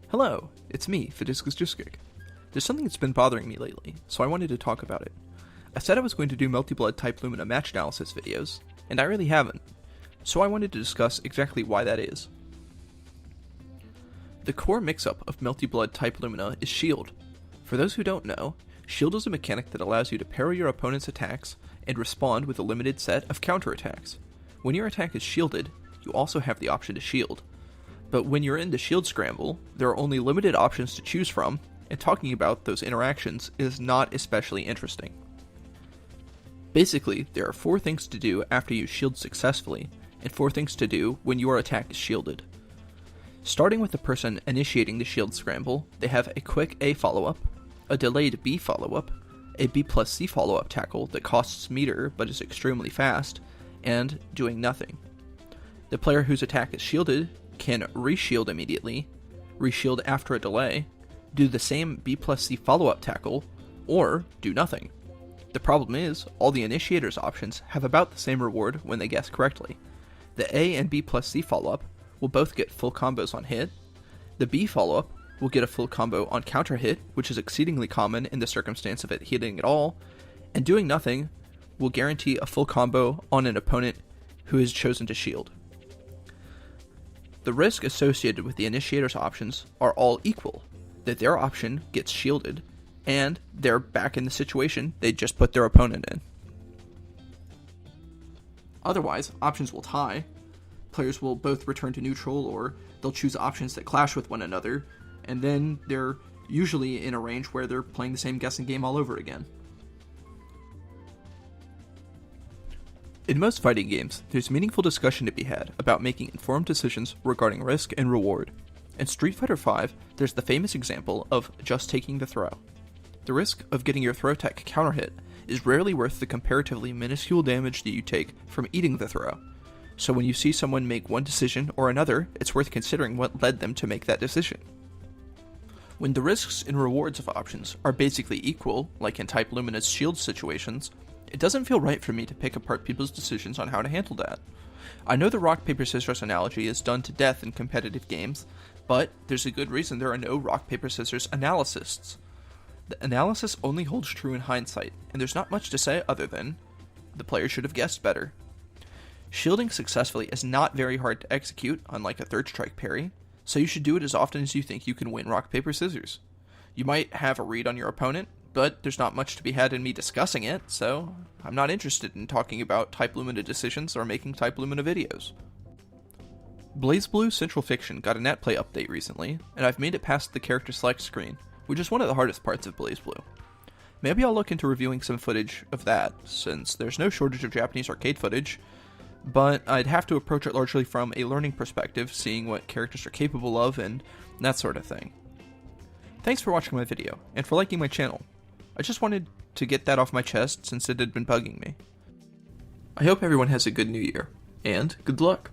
Hello, it's me, Fidiscus. There's something that's been bothering me lately, so I wanted to talk about it. I said I was going to do Multi-Blood Type Lumina match analysis videos, and I really haven't, so I wanted to discuss exactly why that is. The core mix-up of Multi-Blood Type Lumina is Shield. For those who don't know, Shield is a mechanic that allows you to parry your opponent's attacks and respond with a limited set of counterattacks. When your attack is shielded, you also have the option to shield. But when you're in the shield scramble, there are only limited options to choose from, and talking about those interactions is not especially interesting. Basically, there are 4 things to do after you shield successfully, and 4 things to do when your attack is shielded. Starting with the person initiating the shield scramble, they have a quick A follow-up, a delayed B follow-up, a B plus C follow-up tackle that costs meter but is extremely fast, and doing nothing. The player whose attack is shielded can reshield immediately, reshield after a delay, do the same B plus C follow-up tackle, or do nothing. The problem is, all the initiator's options have about the same reward when they guess correctly. The A and B plus C follow-up will both get full combos on hit, the B follow-up will get a full combo on counter hit, which is exceedingly common in the circumstance of it hitting at all, and doing nothing will guarantee a full combo on an opponent who has chosen to shield. The risk associated with the initiator's options are all equal, that their option gets shielded, and they're back in the situation they just put their opponent in. Otherwise, options will tie, players will both return to neutral, or they'll choose options that clash with one another, and then they're usually in a range where they're playing the same guessing game all over again. In most fighting games, there's meaningful discussion to be had about making informed decisions regarding risk and reward. In Street Fighter V, there's the famous example of just taking the throw. The risk of getting your throw tech counter hit is rarely worth the comparatively minuscule damage that you take from eating the throw. So when you see someone make one decision or another, it's worth considering what led them to make that decision. When the risks and rewards of options are basically equal, like in Type Lumina's shield situations, it doesn't feel right for me to pick apart people's decisions on how to handle that. I know the rock, paper, scissors analogy is done to death in competitive games, but there's a good reason there are no rock, paper, scissors analysts. The analysis only holds true in hindsight, and there's not much to say other than, the player should have guessed better. Shielding successfully is not very hard to execute, unlike a third strike parry, so you should do it as often as you think you can win rock, paper, scissors. You might have a read on your opponent, but there's not much to be had in me discussing it, so I'm not interested in talking about Type Lumina decisions or making Type Lumina videos. Blazblue Central Fiction got a netplay update recently, and I've made it past the character select screen, which is one of the hardest parts of Blazblue. Maybe I'll look into reviewing some footage of that, since there's no shortage of Japanese arcade footage, but I'd have to approach it largely from a learning perspective, seeing what characters are capable of and that sort of thing. Thanks for watching my video, and for liking my channel. I just wanted to get that off my chest since it had been bugging me. I hope everyone has a good new year, and good luck!